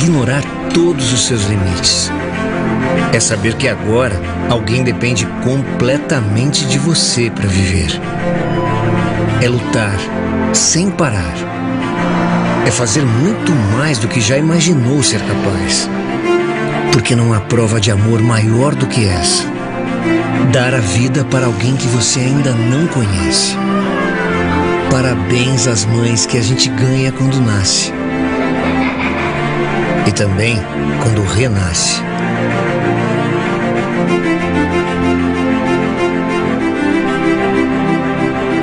ignorar todos os seus limites. É saber que agora alguém depende completamente de você para viver. É lutar sem parar. É fazer muito mais do que já imaginou ser capaz. Porque não há prova de amor maior do que essa. Dar a vida para alguém que você ainda não conhece. Parabéns às mães que a gente ganha quando nasce. E também quando renasce.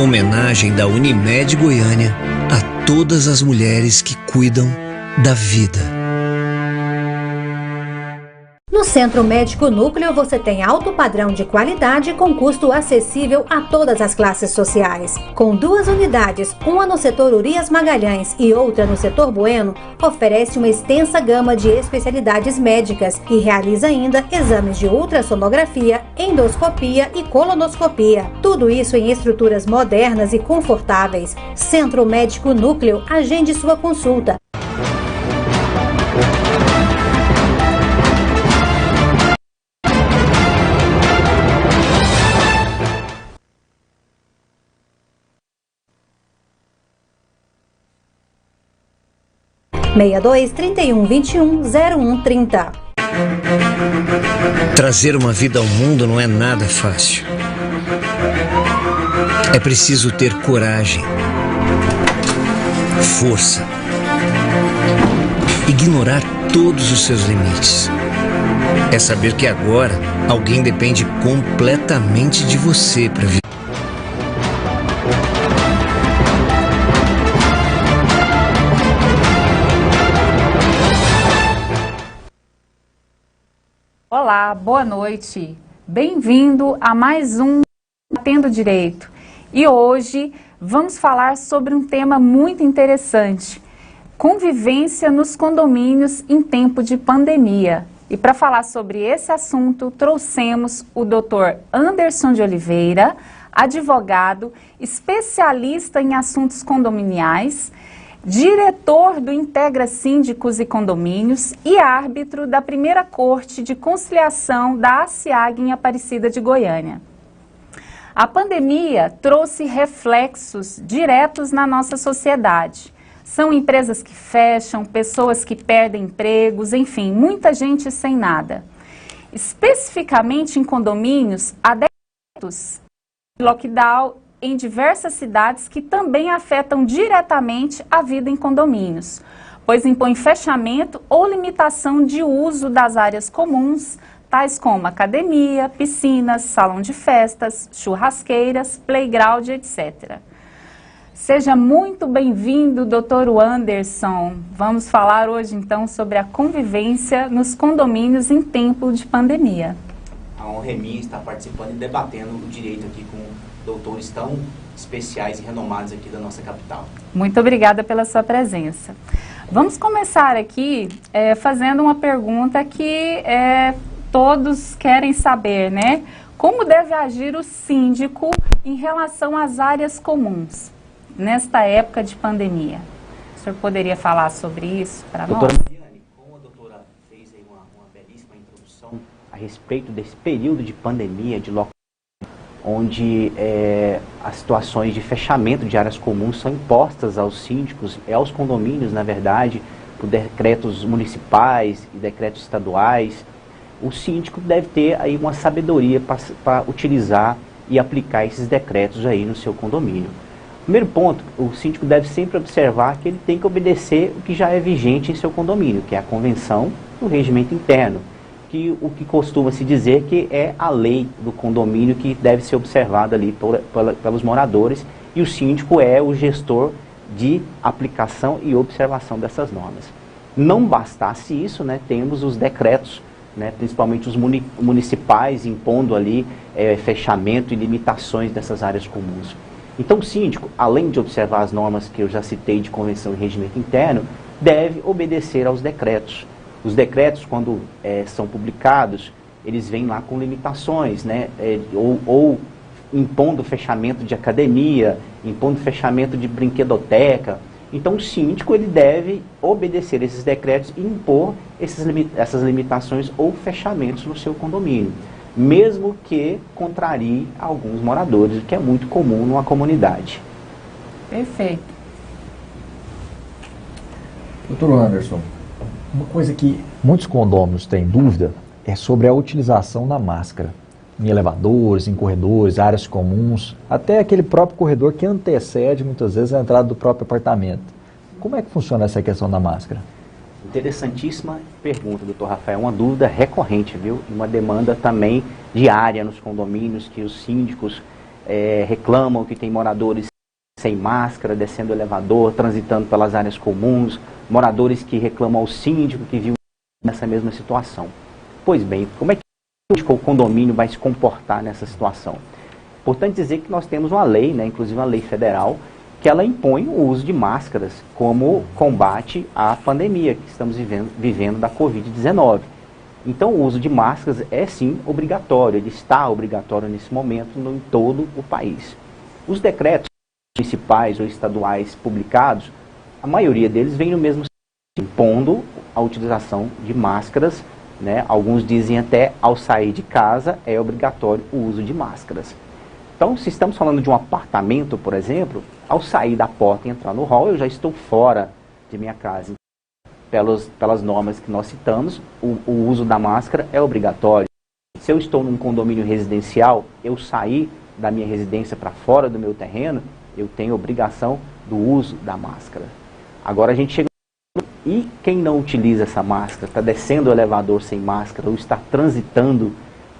Homenagem da Unimed Goiânia a todas as mulheres que cuidam da vida. No Centro Médico Núcleo você tem alto padrão de qualidade com custo acessível a todas as classes sociais. Com 2 unidades, uma no setor Urias Magalhães e outra no setor Bueno, oferece uma extensa gama de especialidades médicas e realiza ainda exames de ultrassonografia, endoscopia e colonoscopia. Tudo isso em estruturas modernas e confortáveis. Centro Médico Núcleo, agende sua consulta. (62 31 21 01 30). Trazer uma vida ao mundo não é nada fácil. É preciso ter coragem, força, ignorar todos os seus limites. É saber que agora alguém depende completamente de você para viver. Olá, boa noite. Bem-vindo a mais um Batendo Direito. E hoje vamos falar sobre um tema muito interessante: convivência nos condomínios em tempo de pandemia. E para falar sobre esse assunto, trouxemos o Dr. Anderson de Oliveira, advogado, especialista em assuntos condominiais, diretor do Integra Síndicos e Condomínios e árbitro da primeira Corte de Conciliação da ACIAG em Aparecida de Goiânia. A pandemia trouxe reflexos diretos na nossa sociedade. São empresas que fecham, pessoas que perdem empregos, enfim, muita gente sem nada. Especificamente em condomínios, há decretos de lockdown em diversas cidades que também afetam diretamente a vida em condomínios, pois impõem fechamento ou limitação de uso das áreas comuns, tais como academia, piscinas, salão de festas, churrasqueiras, playground, etc. Seja muito bem-vindo, Dr. Anderson. Vamos falar hoje, então, sobre a convivência nos condomínios em tempo de pandemia. A honra é minha estar participando e debatendo o direito aqui com doutores tão especiais e renomados aqui da nossa capital. Muito obrigada pela sua presença. Vamos começar aqui fazendo uma pergunta que todos querem saber, né? Como deve agir o síndico em relação às áreas comuns nesta época de pandemia? O senhor poderia falar sobre isso para nós? Doutora Mariane, como a doutora fez aí uma belíssima introdução a respeito desse período de pandemia, de lockdown, onde as situações de fechamento de áreas comuns são impostas aos síndicos e aos condomínios, na verdade, por decretos municipais e decretos estaduais. O síndico deve ter aí uma sabedoria para utilizar e aplicar esses decretos aí no seu condomínio. Primeiro ponto, o síndico deve sempre observar que ele tem que obedecer o que já é vigente em seu condomínio, que é a convenção do regimento interno. O que costuma se dizer que é a lei do condomínio que deve ser observada ali pelos moradores, e o síndico é o gestor de aplicação e observação dessas normas. Não bastasse isso, né, temos os decretos, né, principalmente os municipais, impondo ali fechamento e limitações dessas áreas comuns. Então o síndico, além de observar as normas que eu já citei de convenção e regimento interno, deve obedecer aos decretos. Os decretos, quando são publicados, eles vêm lá com limitações, né? Ou impondo fechamento de academia, impondo fechamento de brinquedoteca, Então o síndico ele deve obedecer esses decretos e impor essas limitações ou fechamentos no seu condomínio, mesmo que contrarie alguns moradores, o que é muito comum numa comunidade. Perfeito. Doutor Anderson, uma coisa que muitos condôminos têm dúvida é sobre a utilização da máscara em elevadores, em corredores, áreas comuns, até aquele próprio corredor que antecede muitas vezes a entrada do próprio apartamento. Como é que funciona essa questão da máscara? Interessantíssima pergunta, doutor Rafael. Uma dúvida recorrente, viu? Uma demanda também diária nos condomínios, que os síndicos reclamam que tem moradores sem máscara, descendo o elevador, transitando pelas áreas comuns, moradores que reclamam ao síndico que viu nessa mesma situação. Pois bem, como é que o condomínio vai se comportar nessa situação? Importante dizer que nós temos uma lei, né, inclusive uma lei federal, que ela impõe o uso de máscaras como combate à pandemia que estamos vivendo da Covid-19. Então o uso de máscaras é sim obrigatório, ele está obrigatório nesse momento em todo o país. Os decretos municipais ou estaduais publicados, a maioria deles vem no mesmo sentido, impondo a utilização de máscaras, né? Alguns dizem até ao sair de casa é obrigatório o uso de máscaras. Então, se estamos falando de um apartamento, por exemplo, ao sair da porta e entrar no hall, eu já estou fora de minha casa. Pelas normas que nós citamos, o uso da máscara é obrigatório. Se eu estou num condomínio residencial, eu sair da minha residência para fora do meu terreno, eu tenho obrigação do uso da máscara. Agora a gente chega... E quem não utiliza essa máscara, está descendo o elevador sem máscara, ou está transitando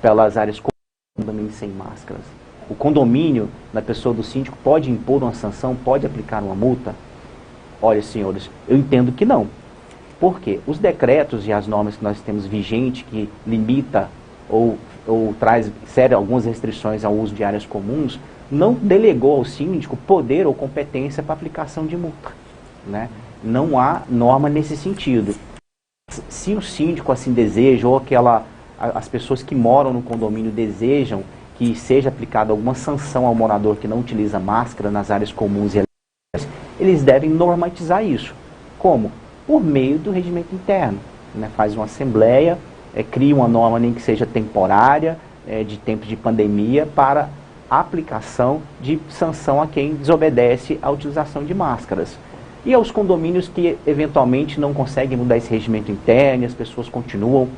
pelas áreas comuns sem máscaras, o condomínio, na pessoa do síndico, pode impor uma sanção, pode aplicar uma multa? Olha, senhores, eu entendo que não. Por quê? Os decretos e as normas que nós temos vigente, que limita ou traz algumas restrições ao uso de áreas comuns, não delegou ao síndico poder ou competência para aplicação de multa, né? Não há norma nesse sentido. Se o síndico assim deseja, ou as pessoas que moram no condomínio desejam que seja aplicada alguma sanção ao morador que não utiliza máscara nas áreas comuns e eles devem normatizar isso. Como? Por meio do regimento interno, né? Faz uma assembleia, cria uma norma nem que seja temporária, de tempo de pandemia, para a aplicação de sanção a quem desobedece à utilização de máscaras. E aos condomínios que eventualmente não conseguem mudar esse regimento interno, as pessoas continuam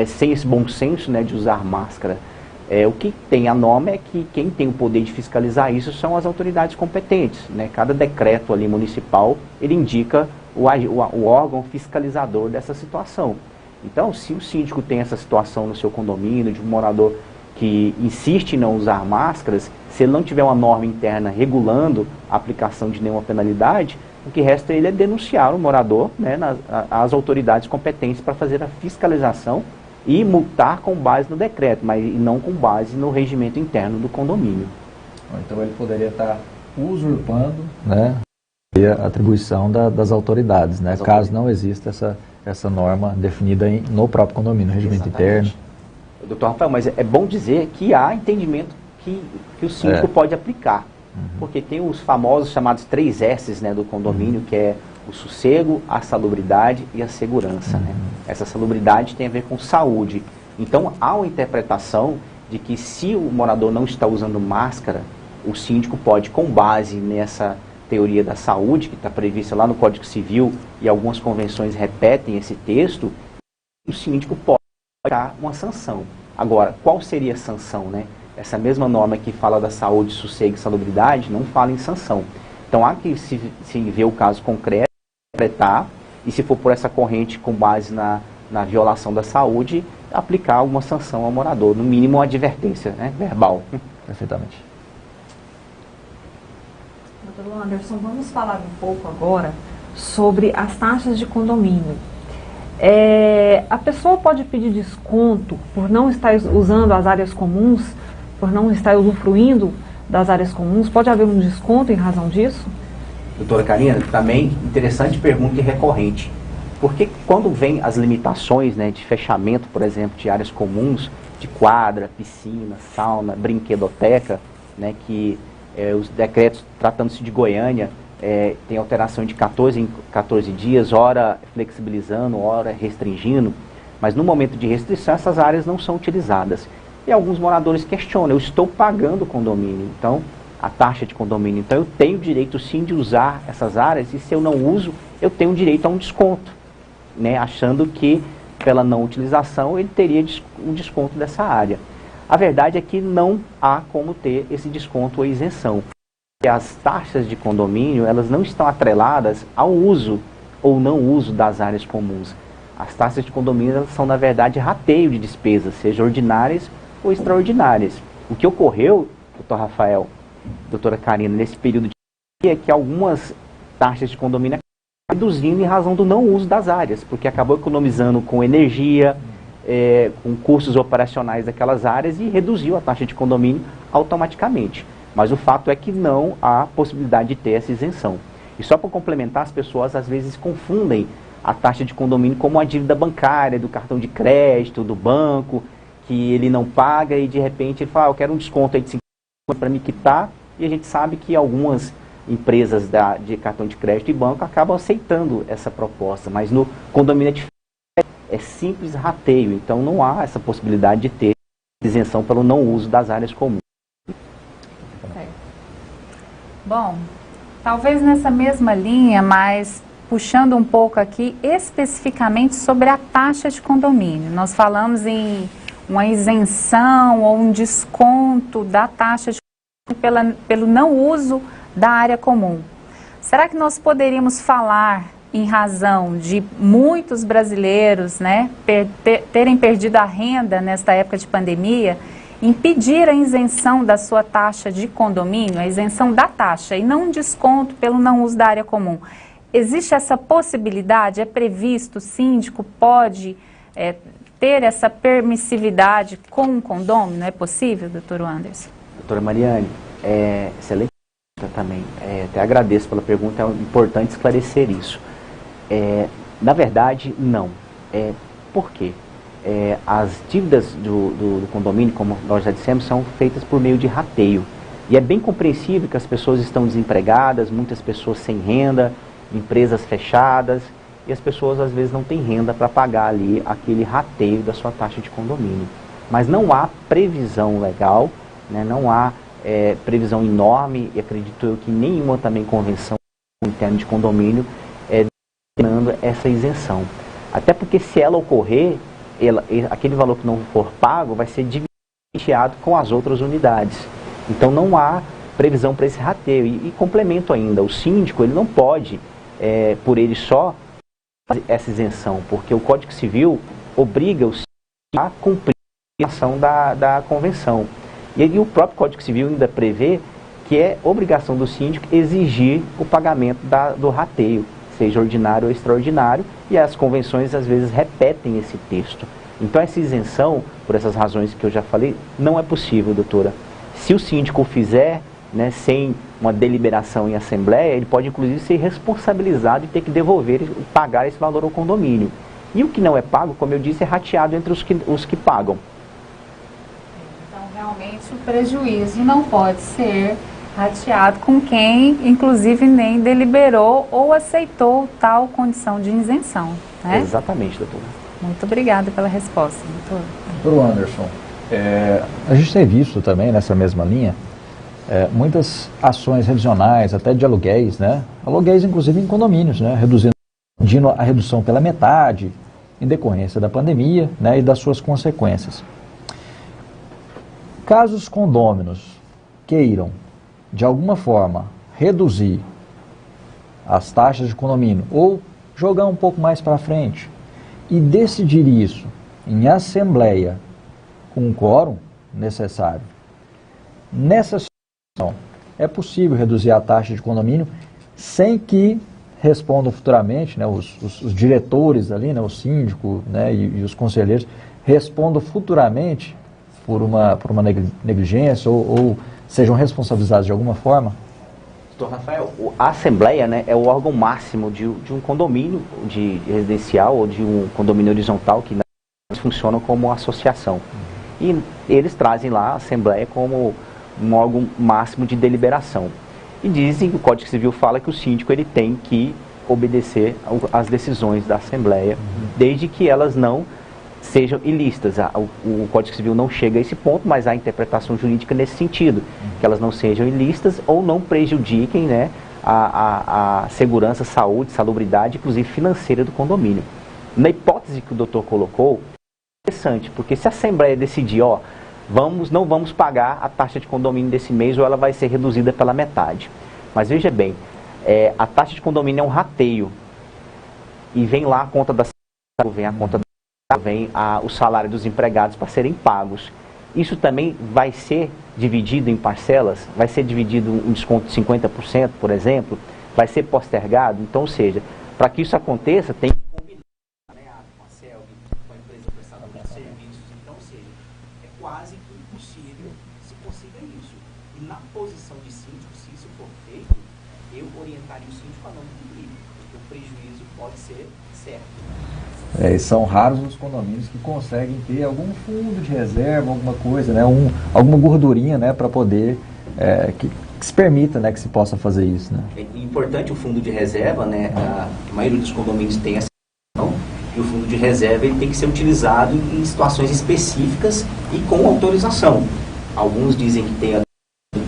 sem esse bom senso, né, de usar máscara. O que tem a norma é que quem tem o poder de fiscalizar isso são as autoridades competentes, né? Cada decreto ali municipal, ele indica o órgão fiscalizador dessa situação. Então, se o síndico tem essa situação no seu condomínio, de um morador que insiste em não usar máscaras, se ele não tiver uma norma interna regulando a aplicação de nenhuma penalidade, o que resta ele é denunciar o morador, né, às autoridades competentes para fazer a fiscalização e multar com base no decreto, mas não com base no regimento interno do condomínio. Então ele poderia estar usurpando, né, a atribuição das autoridades, né, caso não exista essa norma definida no próprio condomínio, no regimento interno. Doutor Rafael, mas é bom dizer que há entendimento que o síndico pode aplicar. Porque tem os famosos chamados 3 S's, né, do condomínio, que é o sossego, a salubridade e a segurança. Né? Essa salubridade tem a ver com saúde. Então há uma interpretação de que se o morador não está usando máscara, o síndico pode, com base nessa teoria da saúde, que está prevista lá no Código Civil, e algumas convenções repetem esse texto, o síndico pode dar uma sanção. Agora, qual seria a sanção, né? Essa mesma norma que fala da saúde, sossego e salubridade não fala em sanção. Então há que se ver o caso concreto, interpretar, e se for por essa corrente com base na violação da saúde, aplicar alguma sanção ao morador, no mínimo uma advertência, né, verbal. Perfeitamente. Doutor Anderson, vamos falar um pouco agora sobre as taxas de condomínio. A pessoa pode pedir desconto por não estar usando as áreas comuns, por não estar usufruindo das áreas comuns? Pode haver um desconto em razão disso? Doutora Karina, também interessante pergunta e recorrente. Porque quando vem as limitações, né, de fechamento, por exemplo, de áreas comuns, de quadra, piscina, sauna, brinquedoteca, né, que os decretos, tratando-se de Goiânia, tem alteração de 14 em 14 dias, hora flexibilizando, hora restringindo, mas no momento de restrição essas áreas não são utilizadas. E alguns moradores questionam, eu estou pagando o condomínio, então a taxa de condomínio, então eu tenho direito sim de usar essas áreas, e se eu não uso, eu tenho direito a um desconto, né, achando que pela não utilização ele teria um desconto dessa área. A verdade é que não há como ter esse desconto ou isenção. As taxas de condomínio, elas não estão atreladas ao uso ou não uso das áreas comuns. As taxas de condomínio, elas são, na verdade, rateio de despesas, seja ordinárias ou extraordinárias. O que ocorreu, doutor Rafael, doutora Karina, nesse período de pandemia, é que algumas taxas de condomínio acabaram reduzindo em razão do não uso das áreas, porque acabou economizando com energia, com custos operacionais daquelas áreas, e reduziu a taxa de condomínio automaticamente. Mas o fato é que não há possibilidade de ter essa isenção. E só para complementar, as pessoas às vezes confundem a taxa de condomínio como a dívida bancária, do cartão de crédito, do banco, que ele não paga e de repente ele fala, eu quero um desconto aí de 50% para me quitar, e a gente sabe que algumas empresas de cartão de crédito e banco acabam aceitando essa proposta, mas no condomínio é simples rateio, então não há essa possibilidade de ter isenção pelo não uso das áreas comuns. Bom, talvez nessa mesma linha, mas puxando um pouco aqui especificamente sobre a taxa de condomínio. Nós falamos em uma isenção ou um desconto da taxa de condomínio pelo não uso da área comum. Será que nós poderíamos falar, em razão de muitos brasileiros, né, terem perdido a renda nesta época de pandemia, impedir a isenção da sua taxa de condomínio, a isenção da taxa, e não um desconto pelo não uso da área comum? Existe essa possibilidade? É previsto? O síndico pode ter essa permissividade com o condômino? É possível, doutor Anderson? Doutora Mariane, excelente pergunta também. Até agradeço pela pergunta, é importante esclarecer isso. Na verdade, não. Por quê? As dívidas do condomínio, como nós já dissemos, são feitas por meio de rateio. E é bem compreensível que as pessoas estão desempregadas, muitas pessoas sem renda, empresas fechadas, e as pessoas às vezes não têm renda para pagar ali aquele rateio da sua taxa de condomínio. Mas não há previsão legal, né, não há previsão enorme, e acredito eu que nenhuma também convenção interna de condomínio determinando essa isenção. Até porque se ela ocorrer, aquele valor que não for pago vai ser dividido com as outras unidades. Então não há previsão para esse rateio. E complemento ainda, o síndico ele não pode, por ele só, fazer essa isenção, porque o Código Civil obriga o síndico a cumprir a ação da convenção. E aí o próprio Código Civil ainda prevê que é obrigação do síndico exigir o pagamento do rateio, seja ordinário ou extraordinário, e as convenções às vezes repetem esse texto. Então essa isenção, por essas razões que eu já falei, não é possível, doutora. Se o síndico o fizer, né, sem uma deliberação em assembleia, ele pode inclusive ser responsabilizado e ter que devolver e pagar esse valor ao condomínio. E o que não é pago, como eu disse, é rateado entre os que pagam. Então realmente o prejuízo não pode ser rateado com quem, inclusive, nem deliberou ou aceitou tal condição de isenção, né? Exatamente, doutora. Muito obrigada pela resposta, doutor. Doutor Anderson, a gente tem visto também nessa mesma linha muitas ações revisionais, até de aluguéis, né? Aluguéis, inclusive, em condomínios, né? Reduzindo a redução pela metade, em decorrência da pandemia, né? E das suas consequências. Caso os condôminos queiram de alguma forma reduzir as taxas de condomínio ou jogar um pouco mais para frente e decidir isso em assembleia com o quórum necessário, nessa situação é possível reduzir a taxa de condomínio sem que respondam futuramente, né, os diretores ali, né, o síndico, né, e os conselheiros respondam futuramente por uma negligência ou sejam responsabilizados de alguma forma? Doutor Rafael, a Assembleia, né, é o órgão máximo de um condomínio de residencial ou de um condomínio horizontal que funcionam como associação. E eles trazem lá a Assembleia como um órgão máximo de deliberação. E dizem que o Código Civil fala que o síndico ele tem que obedecer às decisões da Assembleia, desde que elas não sejam ilícitas. O Código Civil não chega a esse ponto, mas há interpretação jurídica nesse sentido, que elas não sejam ilícitas ou não prejudiquem, né, a segurança, saúde, salubridade, inclusive financeira do condomínio. Na hipótese que o doutor colocou, é interessante, porque se a Assembleia decidir, ó, não vamos pagar a taxa de condomínio desse mês ou ela vai ser reduzida pela metade. Mas veja bem, a taxa de condomínio é um rateio e vem lá a conta da vem a conta da vem o salário dos empregados para serem pagos. Isso também vai ser dividido em parcelas, vai ser dividido um desconto de 50%, por exemplo, vai ser postergado. Então, ou seja, para que isso aconteça, tem que combinar, né, com a CELG, com a empresa prestadora de serviços. Então, ou seja, é quase que impossível se consiga isso. E na posição de síndico, se isso for feito, eu orientaria o síndico a não cumprir, porque o prejuízo pode ser certo. E são raros os condomínios que conseguem ter algum fundo de reserva, alguma coisa, né, alguma gordurinha, né, para poder, que se permita, né, que se possa fazer isso, né. É importante o fundo de reserva, né, a maioria dos condomínios tem essa questão, e o fundo de reserva ele tem que ser utilizado em situações específicas e com autorização. Alguns dizem que tem a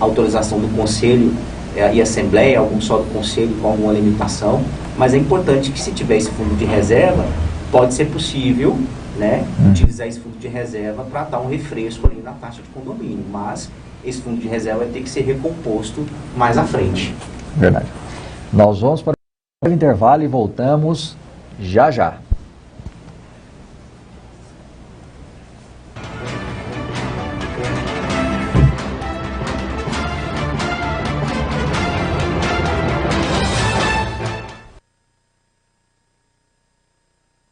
autorização do conselho e assembleia, alguns só do conselho com alguma limitação, mas é importante que se tiver esse fundo de reserva, pode ser possível, né, utilizar esse fundo de reserva para dar um refresco ali na taxa de condomínio, mas esse fundo de reserva vai ter que ser recomposto mais à frente. Verdade. Nós vamos para o intervalo e voltamos já já.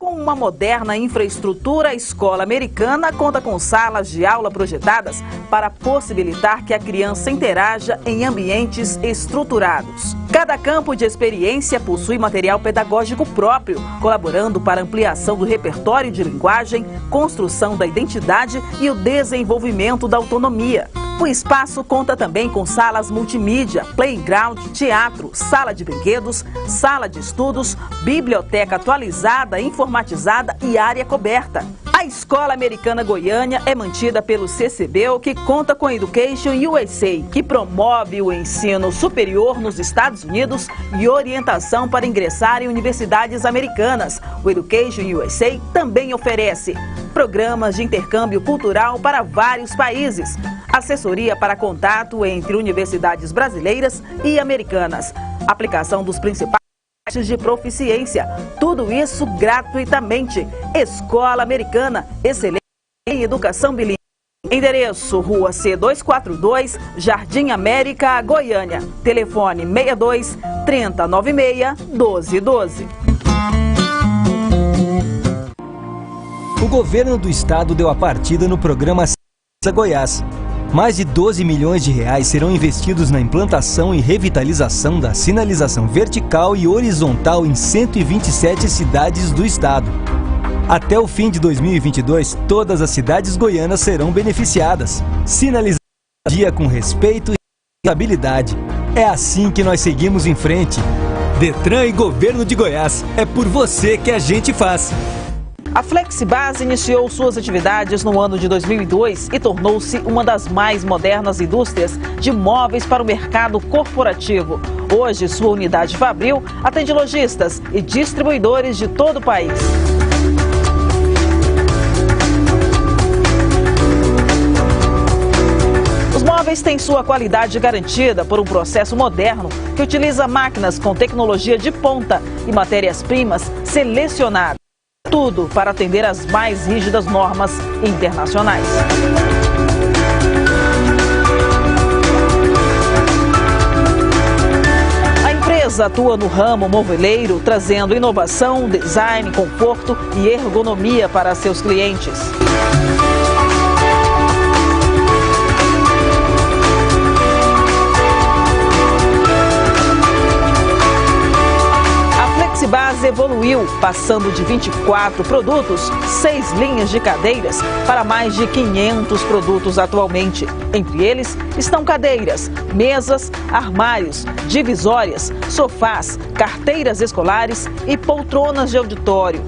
Uma moderna infraestrutura, a Escola Americana conta com salas de aula projetadas para possibilitar que a criança interaja em ambientes estruturados. Cada campo de experiência possui material pedagógico próprio, colaborando para ampliação do repertório de linguagem, construção da identidade e o desenvolvimento da autonomia. O espaço conta também com salas multimídia, playground, teatro, sala de brinquedos, sala de estudos, biblioteca atualizada, informatizada e área coberta. A Escola Americana Goiânia é mantida pelo CCBio, que conta com a Education USA, que promove o ensino superior nos Estados Unidos e orientação para ingressar em universidades americanas. O Education USA também oferece programas de intercâmbio cultural para vários países, assessoria para contato entre universidades brasileiras e americanas, aplicação dos principais testes de proficiência, tudo isso gratuitamente. Escola Americana, excelente em educação bilíngue. Endereço: Rua C242, Jardim América, Goiânia. Telefone 62 3096 1212. O governo do estado deu a partida no programa Goiás. Mais de 12 milhões de reais serão investidos na implantação e revitalização da sinalização vertical e horizontal em 127 cidades do estado. Até o fim de 2022, todas as cidades goianas serão beneficiadas. Sinalização dia com respeito e responsabilidade. É assim que nós seguimos em frente. Detran e Governo de Goiás, é por você que a gente faz. A Flexibase iniciou suas atividades no ano de 2002 e tornou-se uma das mais modernas indústrias de móveis para o mercado corporativo. Hoje, sua unidade fabril atende lojistas e distribuidores de todo o país. Os móveis têm sua qualidade garantida por um processo moderno que utiliza máquinas com tecnologia de ponta e matérias-primas selecionadas. Tudo para atender às mais rígidas normas internacionais. A empresa atua no ramo moveleiro, trazendo inovação, design, conforto e ergonomia para seus clientes. A Flexibase evoluiu, passando de 24 produtos, 6 linhas de cadeiras, para mais de 500 produtos atualmente. Entre eles estão cadeiras, mesas, armários, divisórias, sofás, carteiras escolares e poltronas de auditório.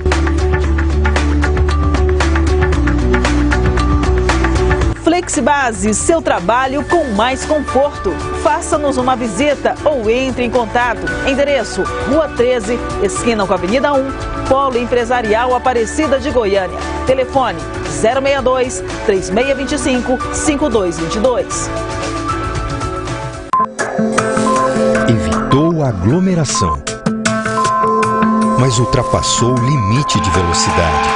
Flexibase, seu trabalho com mais conforto. Faça-nos uma visita ou entre em contato. Endereço: Rua 13, esquina com a Avenida 1, Polo Empresarial Aparecida de Goiânia. Telefone 062 3625 5222. Evitou a aglomeração, mas ultrapassou o limite de velocidade.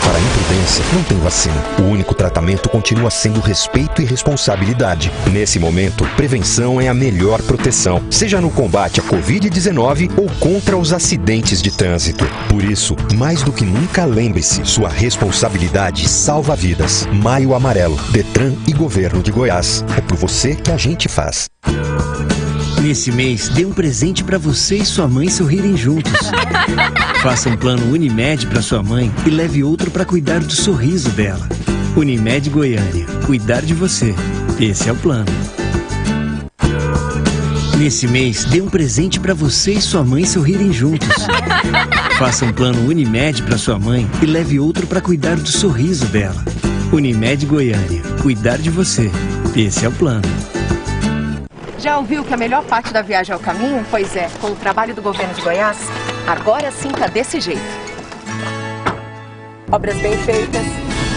Para a imprudência, não tem vacina. O único tratamento continua sendo respeito e responsabilidade. Nesse momento, prevenção é a melhor proteção, seja no combate à Covid-19 ou contra os acidentes de trânsito. Por isso, mais do que nunca, lembre-se, sua responsabilidade salva vidas. Maio Amarelo, Detran e Governo de Goiás. É por você que a gente faz. Nesse mês, dê um presente para você e sua mãe sorrirem juntos. Faça um plano Unimed para sua mãe e leve outro para cuidar do sorriso dela. Unimed Goiânia. Cuidar de você. Esse é o plano. Nesse mês, dê um presente para você e sua mãe sorrirem juntos. Faça um plano Unimed para sua mãe e leve outro para cuidar do sorriso dela. Unimed Goiânia. Cuidar de você. Esse é o plano. Já ouviu que a melhor parte da viagem é o caminho? Pois é, com o trabalho do governo de Goiás, agora sim tá desse jeito. Obras bem feitas,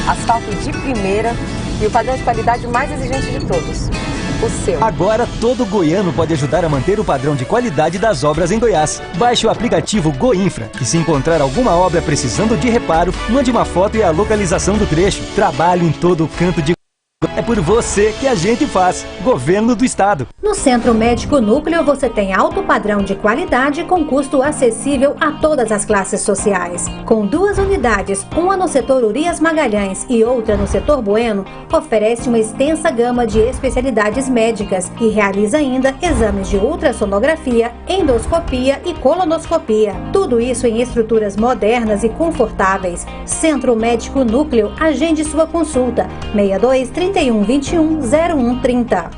asfalto de primeira e o padrão de qualidade mais exigente de todos, o seu. Agora todo goiano pode ajudar a manter o padrão de qualidade das obras em Goiás. Baixe o aplicativo GoInfra e se encontrar alguma obra precisando de reparo, mande uma foto e a localização do trecho. Trabalho em todo canto de... É por você que a gente faz. Governo do Estado. No Centro Médico Núcleo você tem alto padrão de qualidade com custo acessível a todas as classes sociais. Com 2 unidades, uma no setor Urias Magalhães e outra no setor Bueno, oferece uma extensa gama de especialidades médicas e realiza ainda exames de ultrassonografia, endoscopia e colonoscopia. Tudo isso em estruturas modernas e confortáveis. Centro Médico Núcleo, agende sua consulta. 62 31 21 01 30.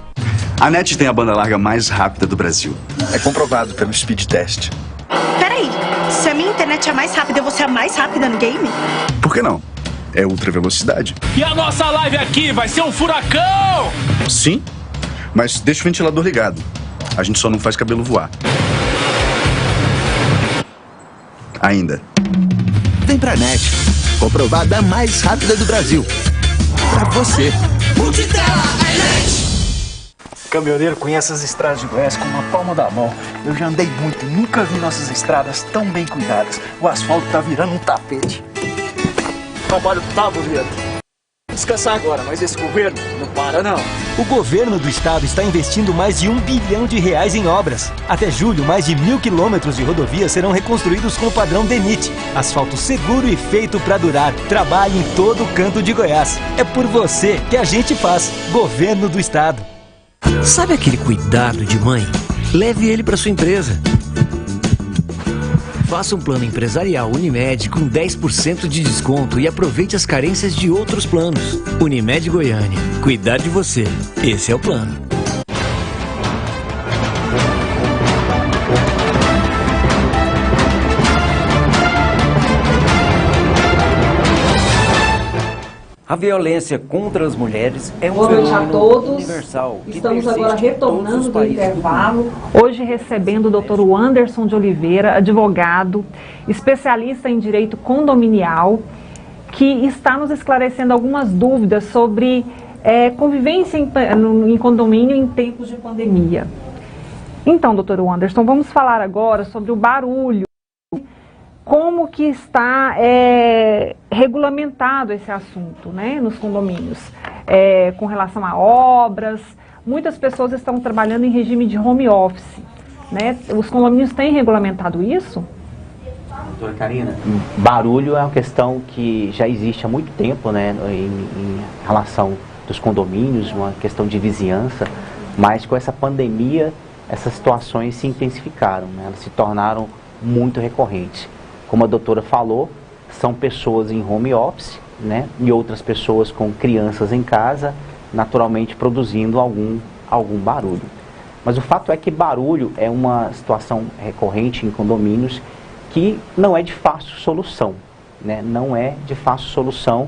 A NET tem a banda larga mais rápida do Brasil. É comprovado pelo Speed Test. Peraí, se a minha internet é mais rápida, eu vou ser a mais rápida no game? Por que não? É ultra velocidade. E a nossa live aqui vai ser um furacão! Sim, mas deixa o ventilador ligado. A gente só não faz cabelo voar. Ainda. Vem pra NET, comprovada a mais rápida do Brasil. Pra você. Multitela é NET. Caminhoneiro conhece as estradas de Goiás com uma palma da mão. Eu já andei muito e nunca vi nossas estradas tão bem cuidadas. O asfalto tá virando um tapete. O trabalho tá bonito. Descansar agora, mas esse governo não para não. O governo do estado está investindo mais de R$1 bilhão em obras. Até julho, mais de 1.000 quilômetros de rodovias serão reconstruídos com o padrão DENIT. Asfalto seguro e feito para durar. Trabalhe em todo canto de Goiás. É por você que a gente faz. Governo do estado. Sabe aquele cuidado de mãe? Leve ele para sua empresa. Faça um plano empresarial Unimed com 10% de desconto e aproveite as carências de outros planos. Unimed Goiânia. Cuidar de você. Esse é o plano. A violência contra as mulheres é um Boa noite a todos. Universal. Estamos agora retornando do intervalo. Hoje recebendo o Dr. Anderson de Oliveira, advogado, especialista em direito condominial, que está nos esclarecendo algumas dúvidas sobre convivência em condomínio em tempos de pandemia. Então, Dr. Anderson, vamos falar agora sobre o barulho. Como que está regulamentado esse assunto, né, nos condomínios, com relação a obras. Muitas pessoas estão trabalhando em regime de home office, né? Os condomínios têm regulamentado isso? Doutora Karina, barulho é uma questão que já existe há muito tempo, né, em relação dos condomínios, uma questão de vizinhança, mas com essa pandemia, essas situações se intensificaram, né? Elas se tornaram muito recorrentes. Como a doutora falou, são pessoas em home office, né, e outras pessoas com crianças em casa, naturalmente produzindo algum barulho. Mas o fato é que barulho é uma situação recorrente em condomínios que não é de fácil solução, né? Não é de fácil solução,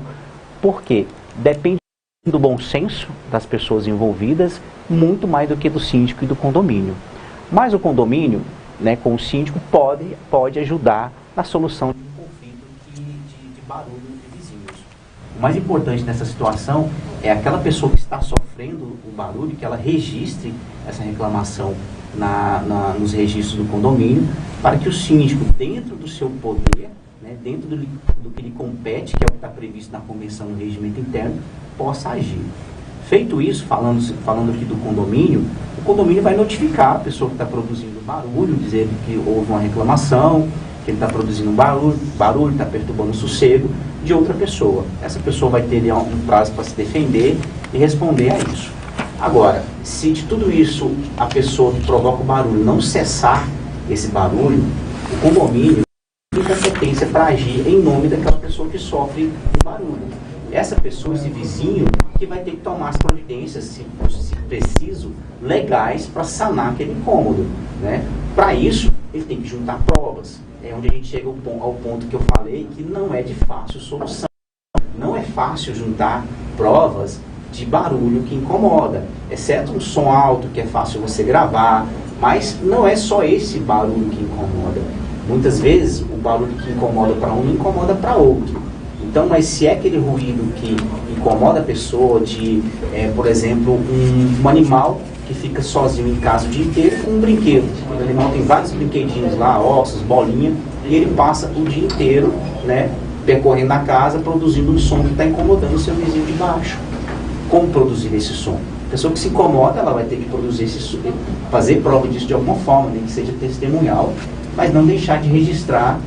porque depende do bom senso das pessoas envolvidas, muito mais do que do síndico e do condomínio. Mas o condomínio, né, com o síndico, pode ajudar na solução de um conflito de barulho de vizinhos. O mais importante nessa situação é aquela pessoa que está sofrendo o barulho, que ela registre essa reclamação nos registros do condomínio, para que o síndico, dentro do seu poder, né, dentro do que lhe compete, que é o que está previsto na convenção no regimento interno, possa agir. Feito isso, falando aqui do condomínio, o condomínio vai notificar a pessoa que está produzindo barulho, dizer que houve uma reclamação, que ele está produzindo barulho, está perturbando o sossego de outra pessoa. Essa pessoa vai ter um prazo para se defender e responder a isso. Agora, se de tudo isso a pessoa que provoca o barulho não cessar esse barulho, o condomínio tem competência para agir em nome daquela pessoa que sofre o barulho. Essa pessoa, esse vizinho, que vai ter que tomar as providências, se preciso, legais para sanar aquele incômodo, né? Para isso, ele tem que juntar provas. É onde a gente chega ao ponto que eu falei, que não é de fácil solução. Não é fácil juntar provas de barulho que incomoda, exceto um som alto que é fácil você gravar, mas não é só esse barulho que incomoda. Muitas vezes o barulho que incomoda para um não incomoda para outro. Então, mas se é aquele ruído que incomoda a pessoa, por exemplo, um animal que fica sozinho em casa o dia inteiro com um brinquedo. O animal tem vários brinquedinhos lá, ossos, bolinha, e ele passa o dia inteiro, né, percorrendo a casa, produzindo um som que está incomodando o seu vizinho de baixo. Como produzir esse som? A pessoa que se incomoda, ela vai ter que produzir esse som, fazer prova disso de alguma forma, nem que seja testemunhal, mas não deixar de registrar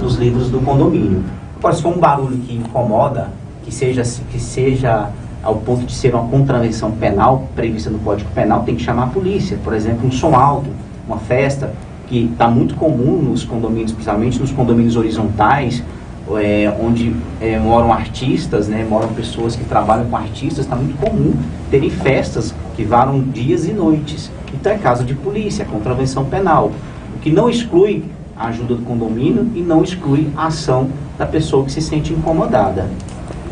nos livros do condomínio. Agora, se for um barulho que incomoda, que seja ao ponto de ser uma contravenção penal prevista no Código Penal, tem que chamar a polícia. Por exemplo, um som alto, uma festa, que está muito comum nos condomínios, principalmente nos condomínios horizontais, onde moram artistas, né, moram pessoas que trabalham com artistas, está muito comum terem festas que varam dias e noites. Então é caso de polícia, é contravenção penal, o que não exclui a ajuda do condomínio e não exclui a ação da pessoa que se sente incomodada.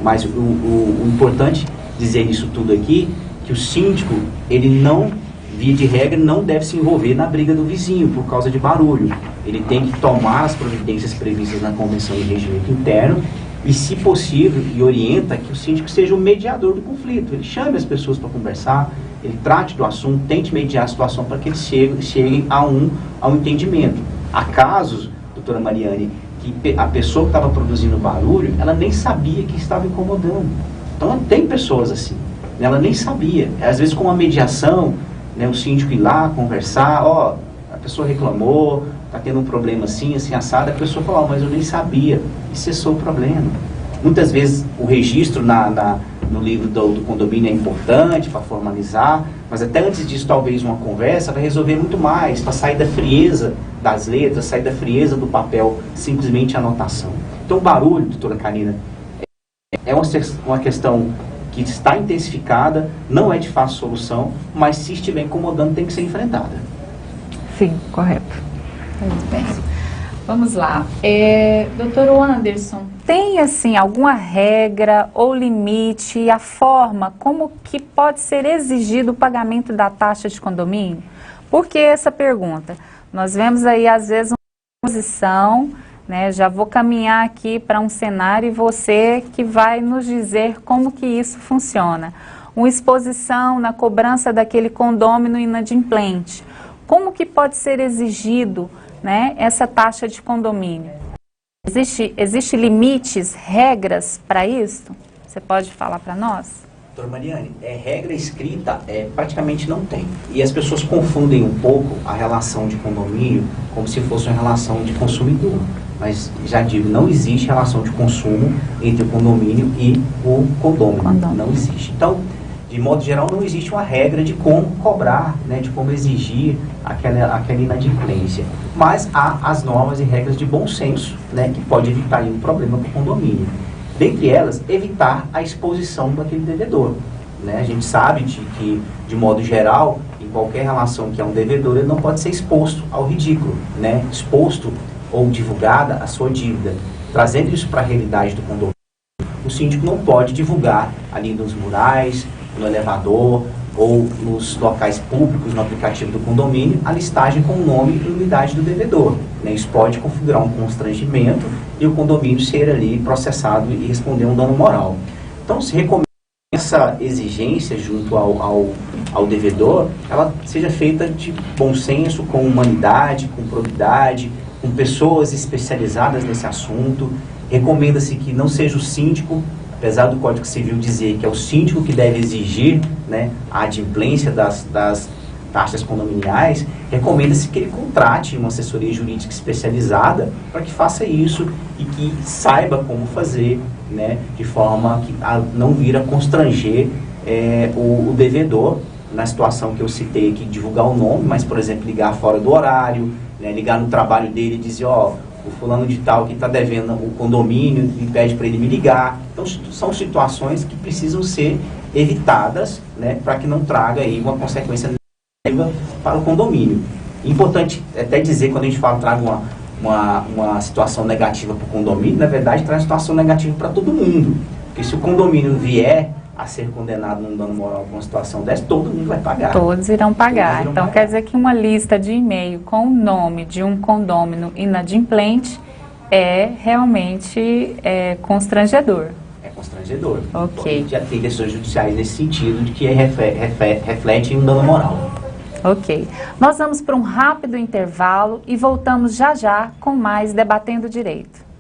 Mas o importante dizer isso tudo aqui, que o síndico, ele não, via de regra, não deve se envolver na briga do vizinho por causa de barulho. Ele tem que tomar as providências previstas na Convenção de Regimento Interno e, se possível, e orienta que o síndico seja o mediador do conflito. Ele chame as pessoas para conversar, ele trate do assunto, tente mediar a situação para que eles cheguem a um entendimento. Há casos, doutora Mariane, que a pessoa que estava produzindo barulho, ela nem sabia que estava incomodando. Então, tem pessoas assim, ela nem sabia. Às vezes, com uma mediação, né, o síndico ir lá conversar, a pessoa reclamou, está tendo um problema assim, assado, a pessoa falou, mas eu nem sabia, e cessou o problema. Muitas vezes o registro no livro do condomínio é importante para formalizar, mas até antes disso, talvez uma conversa vai resolver muito mais, para sair da frieza das letras, sair da frieza do papel, simplesmente anotação. Então, o barulho, doutora Karina, é uma questão que está intensificada, não é de fácil solução, mas se estiver incomodando, tem que ser enfrentada. Sim, correto. Muito bem. Vamos lá. Doutor Anderson, tem assim alguma regra ou limite, a forma como que pode ser exigido o pagamento da taxa de condomínio? Por que essa pergunta? Nós vemos aí às vezes uma posição, né? Já vou caminhar aqui para um cenário e você que vai nos dizer como que isso funciona. Uma exposição na cobrança daquele condômino inadimplente. Como que pode ser exigido, né, essa taxa de condomínio? Existe limites, regras para isso? Você pode falar para nós? Doutora Mariane, regra escrita praticamente não tem. E as pessoas confundem um pouco a relação de condomínio como se fosse uma relação de consumidor. Mas, já digo, não existe relação de consumo entre o condomínio e o condômino. Não existe. Então, de modo geral, não existe uma regra de como cobrar, né, de como exigir aquela inadimplência. Mas há as normas e regras de bom senso, né, que pode evitar aí um problema para o condomínio. Dentre elas, evitar a exposição daquele devedor. Né? A gente sabe que, de modo geral, em qualquer relação que há um devedor, ele não pode ser exposto ao ridículo, né? Exposto ou divulgada a sua dívida. Trazendo isso para a realidade do condomínio, o síndico não pode divulgar ali nos murais, no elevador ou nos locais públicos, no aplicativo do condomínio, a listagem com o nome e unidade do devedor. Né? Isso pode configurar um constrangimento e o condomínio ser ali processado e responder um dano moral. Então, se recomenda que essa exigência junto ao devedor, ela seja feita de bom senso, com humanidade, com probidade, com pessoas especializadas nesse assunto. Recomenda-se que não seja o síndico, apesar do Código Civil dizer que é o síndico que deve exigir, né, a adimplência das taxas condominiais, recomenda-se que ele contrate uma assessoria jurídica especializada para que faça isso e que saiba como fazer, né, de forma que não vir a constranger o devedor, na situação que eu citei aqui, divulgar o nome, mas, por exemplo, ligar fora do horário, né, ligar no trabalho dele e dizer, ó, o fulano de tal que está devendo o condomínio e pede para ele me ligar. Então, são situações que precisam ser evitadas, né, para que não traga aí uma consequência negativa para o condomínio. Importante até dizer, quando a gente fala traga uma situação negativa para o condomínio, na verdade traz uma situação negativa para todo mundo. Porque se o condomínio vier a ser condenado num dano moral com uma situação dessa, todo mundo vai pagar. Todos irão pagar. Então, quer dizer que uma lista de e-mail com o nome de um condômino inadimplente é realmente constrangedor. É constrangedor. Ok. Pode já ter decisões judiciais nesse sentido, de que reflete um dano moral. Ok. Nós vamos para um rápido intervalo e voltamos já já com mais Debatendo Direito.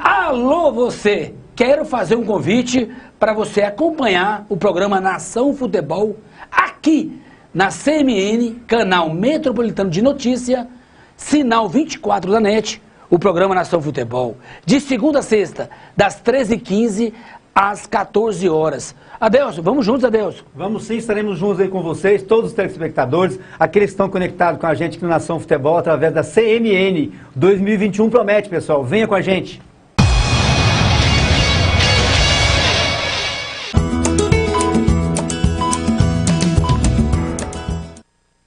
Alô você! Quero fazer um convite para você acompanhar o programa Nação Futebol aqui na CMN, canal Metropolitano de Notícia, sinal 24 da NET, o programa Nação Futebol, de segunda a sexta, das 13h15 às 14 horas. Adelson, vamos juntos, Adelson? Vamos sim, estaremos juntos aí com vocês, todos os telespectadores, aqueles que estão conectados com a gente aqui no Nação Futebol através da CMN. 2021 promete, pessoal, venha com a gente.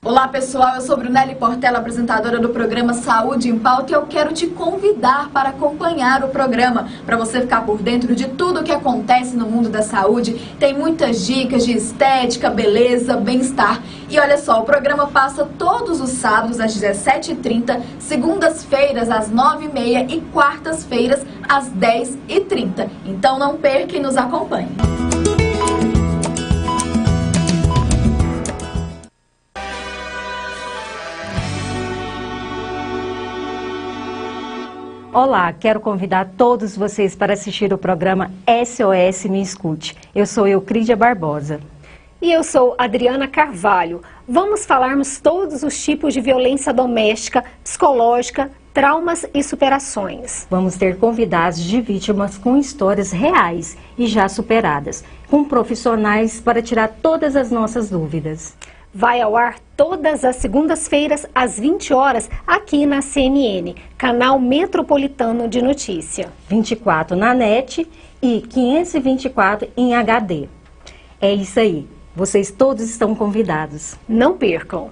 Olá pessoal, eu sou Brunelli Portela, apresentadora do programa Saúde em Pauta, e eu quero te convidar para acompanhar o programa, para você ficar por dentro de tudo o que acontece no mundo da saúde. Tem muitas dicas de estética, beleza, bem-estar. E olha só, o programa passa todos os sábados às 17h30, segundas-feiras às 9h30 e quartas-feiras às 10h30. Então não perca e nos acompanhe. Olá, quero convidar todos vocês para assistir o programa SOS Me Escute. Eu sou Eucrídia Barbosa. E eu sou Adriana Carvalho. Vamos falarmos todos os tipos de violência doméstica, psicológica, traumas e superações. Vamos ter convidados de vítimas com histórias reais e já superadas, com profissionais para tirar todas as nossas dúvidas. Vai ao ar todas as segundas-feiras, às 20 horas, aqui na CNN, canal Metropolitano de Notícia. 24 na NET e 524 em HD. É isso aí. Vocês todos estão convidados. Não percam!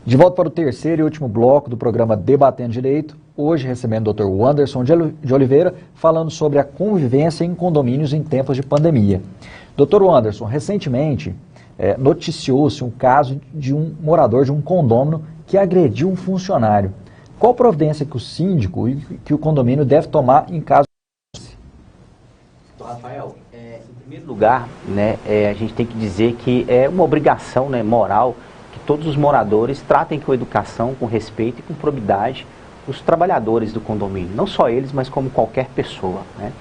De volta para o terceiro e último bloco do programa Debatendo Direito, hoje recebendo o Dr. Wanderson de Oliveira, falando sobre a convivência em condomínios em tempos de pandemia. Dr. Wanderson, recentemente noticiou-se um caso de um morador de um condômino que agrediu um funcionário. Qual providência que o síndico e que o condomínio deve tomar em caso... Rafael, primeiro lugar, né, a gente tem que dizer que é uma obrigação, né, moral que todos os moradores tratem com educação, com respeito e com probidade os trabalhadores do condomínio. Não só eles, mas como qualquer pessoa, né?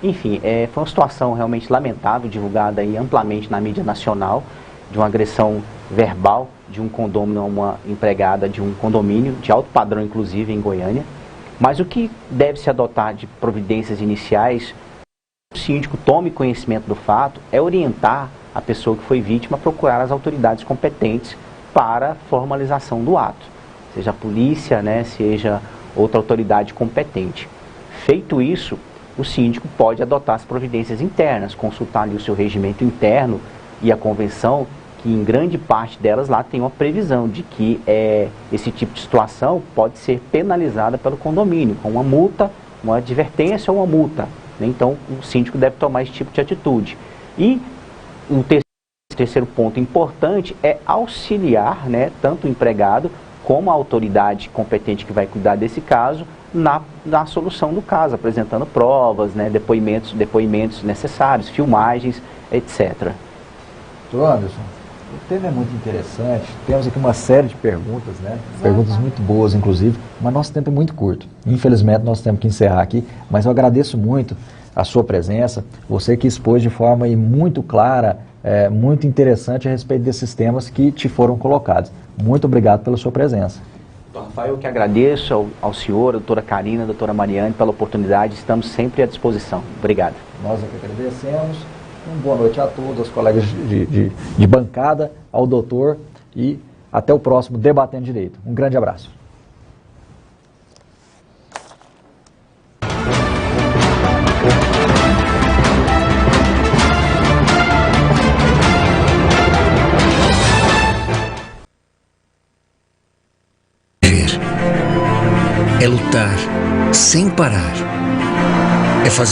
Enfim, foi uma situação realmente lamentável, divulgada aí amplamente na mídia nacional, de uma agressão verbal de um condômino a uma empregada de um condomínio, de alto padrão inclusive em Goiânia. Mas o que deve se adotar de providências iniciais, o síndico tome conhecimento do fato, é orientar a pessoa que foi vítima a procurar as autoridades competentes para a formalização do ato, seja a polícia, né, seja outra autoridade competente. Feito isso, o síndico pode adotar as providências internas, consultar ali o seu regimento interno e a convenção, que em grande parte delas lá tem uma previsão de que esse tipo de situação pode ser penalizada pelo condomínio, com uma multa, uma advertência ou uma multa. Então, o síndico deve tomar esse tipo de atitude. E um terceiro ponto importante é auxiliar, né, tanto o empregado como a autoridade competente que vai cuidar desse caso na solução do caso, apresentando provas, né, depoimentos necessários, filmagens, etc. Doutor Anderson, o tema é muito interessante, temos aqui uma série de perguntas, né? Perguntas muito boas, inclusive, mas nosso tempo é muito curto. Infelizmente, nós temos que encerrar aqui, mas eu agradeço muito a sua presença, você que expôs de forma aí muito clara, muito interessante a respeito desses temas que te foram colocados. Muito obrigado pela sua presença. Doutor Rafael, eu que agradeço ao senhor, a doutora Karina, a doutora Mariane, pela oportunidade, estamos sempre à disposição. Obrigado. Nós é que agradecemos. Uma boa noite a todos, aos colegas de bancada, ao doutor e até o próximo Debatendo Direito. Um grande abraço. É lutar sem parar. É fazer